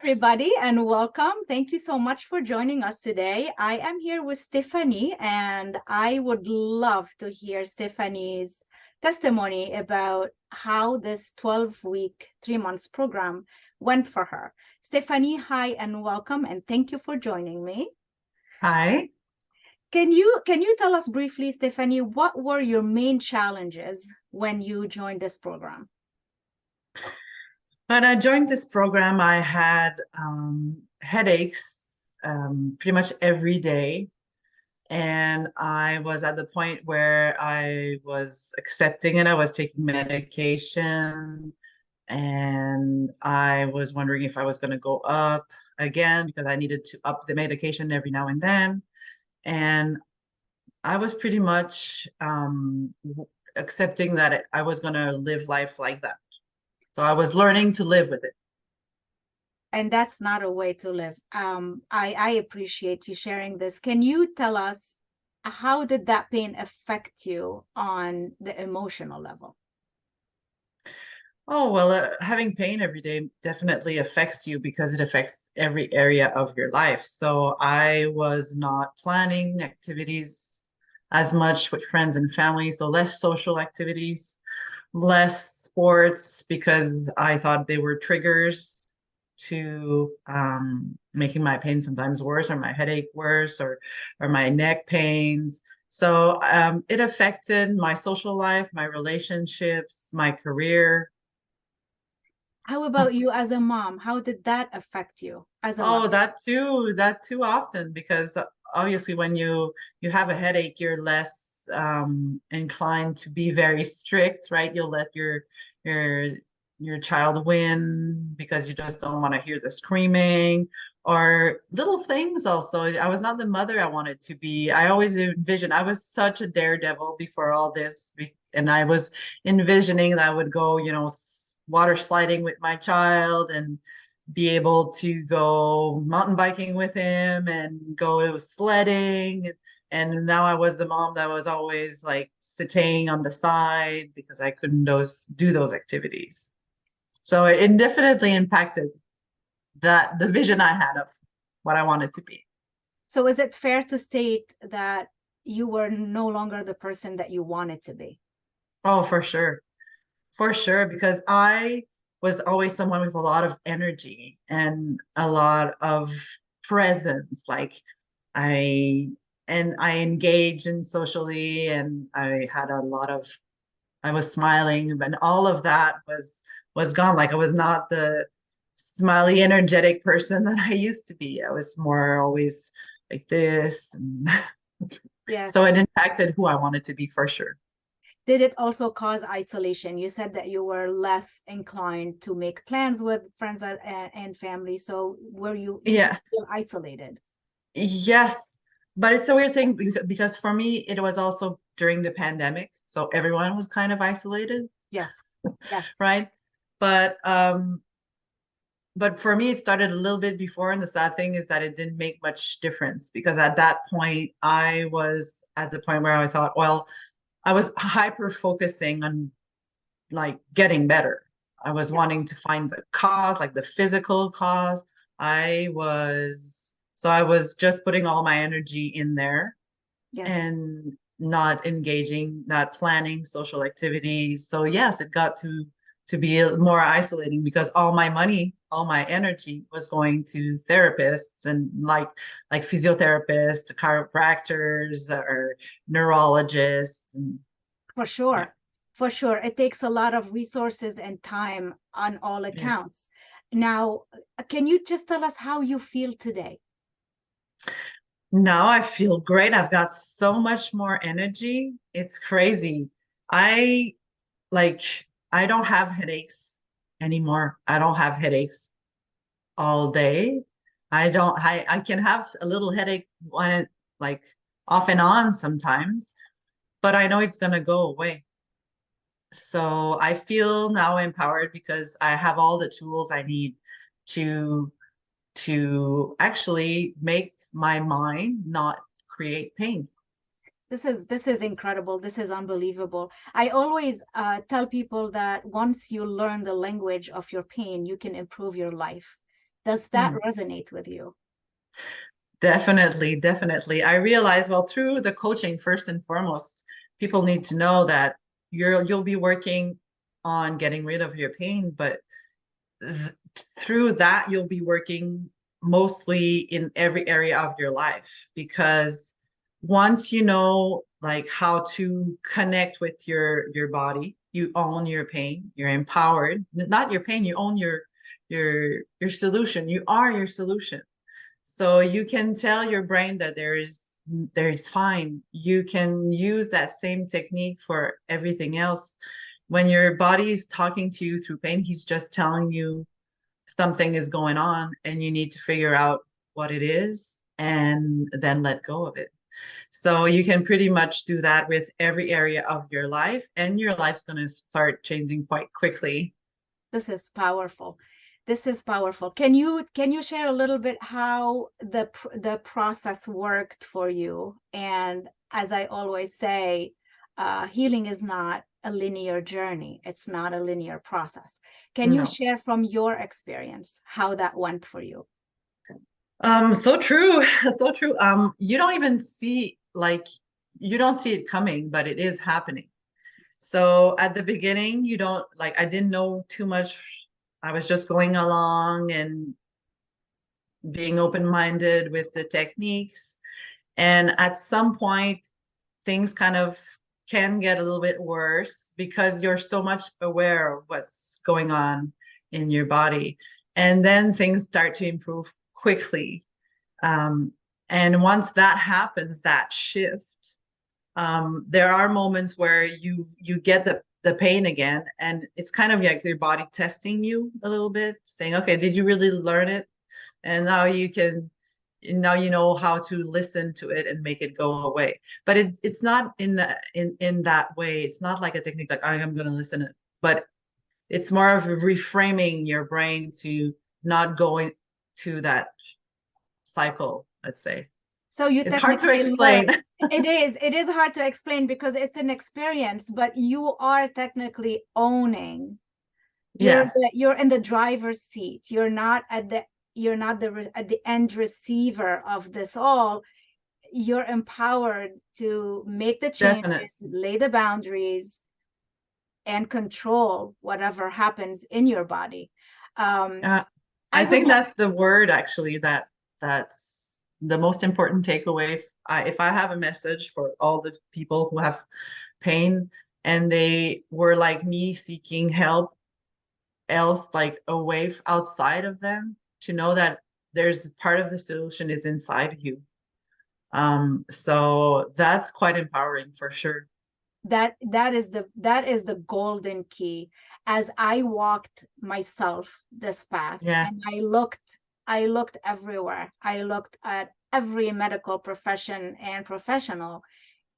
everybody, and welcome. Thank you so much for joining us today. I am here with Stephanie, and I would love to hear Stephanie's testimony about how this 12-week, 3 months program went for her. Stephanie, hi, and welcome, and thank you for joining me. Hi. Can you tell us briefly, Stephanie, what were your main challenges when you joined this program? When I joined this program, I had headaches pretty much every day. And I was at the point where I was accepting it. I was taking medication, and I was wondering if I was going to go up again because I needed to up the medication every now and then. And I was pretty much accepting that I was going to live life like that. So I was learning to live with it. And that's not a way to live. I appreciate you sharing this. Can you tell us, how did that pain affect you on the emotional level? Oh, well, having pain every day definitely affects you because it affects every area of your life. So I was not planning activities as much with friends and family, so less social activities, less sports because I thought they were triggers to making my pain sometimes worse, or my headache worse, or my neck pains. So it affected my social life, my relationships, my career. How about you as a mom? How did that affect you as a Oh, mom? that too often because obviously when you have a headache, you're less inclined to be very strict, right? You'll let your your child win because you just don't want to hear the screaming or little things also. I was not the mother I wanted to be. I always envisioned I was such a daredevil before all this, and I was envisioning that I would go, water sliding with my child and be able to go mountain biking with him and go sledding. And now I was the mom that was always like sitting on the side because I couldn't do those activities. So it definitely impacted the vision I had of what I wanted to be. So is it fair to state that you were no longer the person that you wanted to be? Oh, for sure. For sure, because I was always someone with a lot of energy and a lot of presence. Like I I engaged in socially, and I had a lot of I was smiling, but all of that was gone. Like I was not the smiley, energetic person that I used to be. I was more always like this. And so Yes. it impacted who I wanted to be for sure. Did it also cause isolation? You said that you were less inclined to make plans with friends and family. So did you Yes. feel isolated? Yes, but it's a weird thing because for me it was also during the pandemic, so everyone was kind of isolated, Yes. Yes. right? But for me it started a little bit before, and the sad thing is that it didn't make much difference because at that point I was at the point where I thought, well, I was hyper focusing on like getting better. I was Yes. wanting to find the cause, like the physical cause. I was just putting all my energy in there Yes. and not engaging, not planning social activities. So yes, it got to be more isolating because all my money, all my energy was going to therapists and like physiotherapists, chiropractors, or neurologists. And For yeah, sure. For sure. It takes a lot of resources and time on all yeah. accounts. Now, can you just tell us how you feel today? Now I feel great. I've got so much more energy. It's crazy. I like I don't have headaches anymore. I don't have headaches all day. I can have a little headache when like off and on sometimes, but I know it's gonna go away. So I feel now empowered because I have all the tools I need to actually make my mind not create pain. This is incredible. This is unbelievable. I always tell people that once you learn the language of your pain, you can improve your life. Does that Hmm. resonate with you? Definitely, definitely. I realize, well, through the coaching, first and foremost, people need to know that you'll be working on getting rid of your pain, but th through that, you'll be working mostly in every area of your life because once you know like how to connect with your body, you own your pain, you're empowered. Not your pain, you own your solution. You are your solution. So you can tell your brain that there is fine. You can use that same technique for everything else. When your body is talking to you through pain, he's just telling you something is going on and you need to figure out what it is and then let go of it. So you can pretty much do that with every area of your life, and your life's going to start changing quite quickly. This is powerful. This is powerful. Can you share a little bit how the process worked for you? And as I always say, healing is not a linear journey. It's not a linear process. Can you No. share from your experience how that went for you? So true. So true. You don't even see like you don't see it coming, but it is happening. So at the beginning, you don't like I didn't know too much. I was just going along and being open-minded with the techniques. And at some point, things kind of can get a little bit worse because you're so much aware of what's going on in your body. And then things start to improve quickly. Um, and once that happens, that shift, there are moments where you get the pain again, and it's kind of like your body testing you a little bit, saying, "Okay, did you really learn it?" And now you know how to listen to it and make it go away. But it's not in that way. It's not like a technique like I'm going to listen it, but it's more of reframing your brain to not go into that cycle, let's say. So you It's hard to technically learn. explain. It is hard to explain because it's an experience, but you are technically owning. Yes, You're in the driver's seat. You're not at the end receiver of this all. You're empowered to make the definitely. changes, lay the boundaries, and control whatever happens in your body. um Uh, I I would think that's the word actually that's the most important takeaway. If I have a message for all the people who have pain and they were like me seeking help else like outside of them, to know that there's part of the solution is inside you. So that's quite empowering for sure. that is the golden key. As I walked myself this path, Yeah. and I looked everywhere. I looked at every medical profession and professional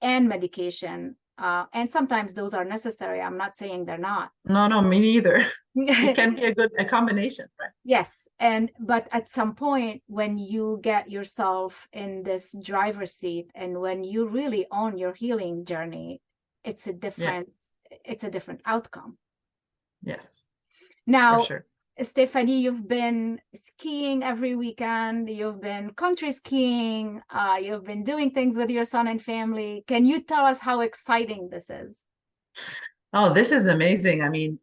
and medication, and sometimes those are necessary. I'm not saying they're not. No, no, me neither. It can be a combination, right? Yes, but at some point when you get yourself in this driver's seat and when you really own your healing journey, it's a Yeah. different it's a different outcome. Yes, for Now, sure. Stephanie, you've been skiing every weekend, you've been country skiing, you've been doing things with your son and family. Can you tell us how exciting this is? Oh, this is amazing. I mean,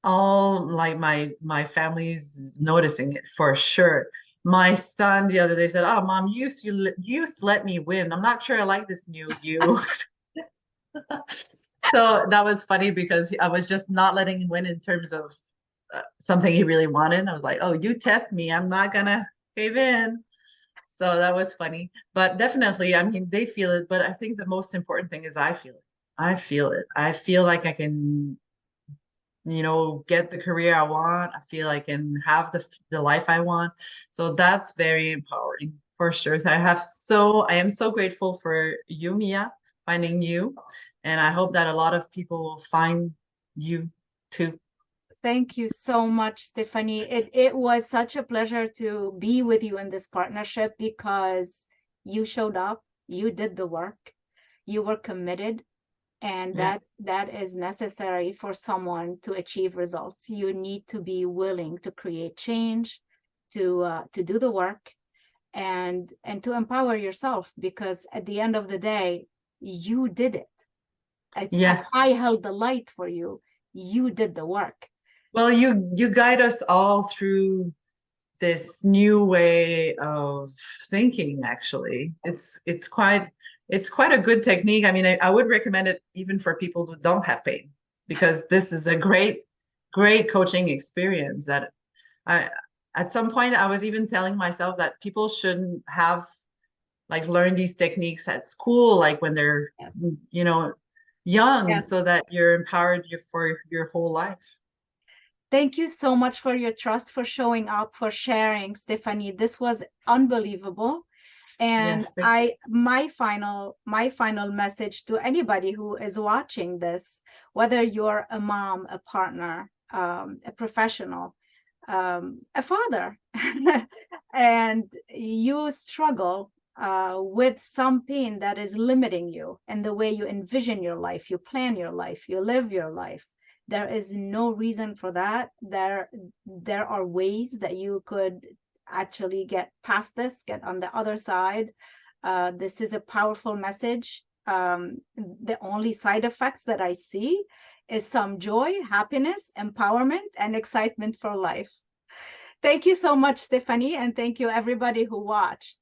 all like my family's noticing it for sure. My son the other day said, "Oh, mom, you used to let me win. I'm not sure I like this new you." So that was funny because I was just not letting him win in terms of something he really wanted. I was like, "Oh, you test me. I'm not gonna cave in." So that was funny. But definitely, I mean, they feel it, but I think the most important thing is I feel it. I feel it. I feel like I can get the career I want. I feel I can have the life I want. So that's very empowering for sure. So I am so grateful for you, Mia, finding you. And I hope that a lot of people will find you too. Thank you so much, Stephanie. It was such a pleasure to be with you in this partnership because you showed up, you did the work, you were committed, and Yeah. that is necessary for someone to achieve results. You need to be willing to create change, to do the work and to empower yourself, because at the end of the day, you did it. Yes. I held the light for you. You did the work. Well, you guide us all through this new way of thinking, actually. It's quite a good technique. I mean, I would recommend it even for people who don't have pain, because this is a great coaching experience that I at some point I was even telling myself that people shouldn't have like learn these techniques at school, like when they're, Yes. young, Yes. so that you're empowered for your whole life. Thank you so much for your trust, for showing up, for sharing, Stephanie. This was unbelievable. And Yes, my final message to anybody who is watching this, whether you're a mom, a partner, a professional, a father, and you struggle with some pain that is limiting you and the way you envision your life, you plan your life, you live your life. There is no reason for that. There are ways that you could actually get past this, get on the other side. This is a powerful message. The only side effects that I see is some joy, happiness, empowerment, and excitement for life. Thank you so much, Stephanie, and thank you everybody who watched.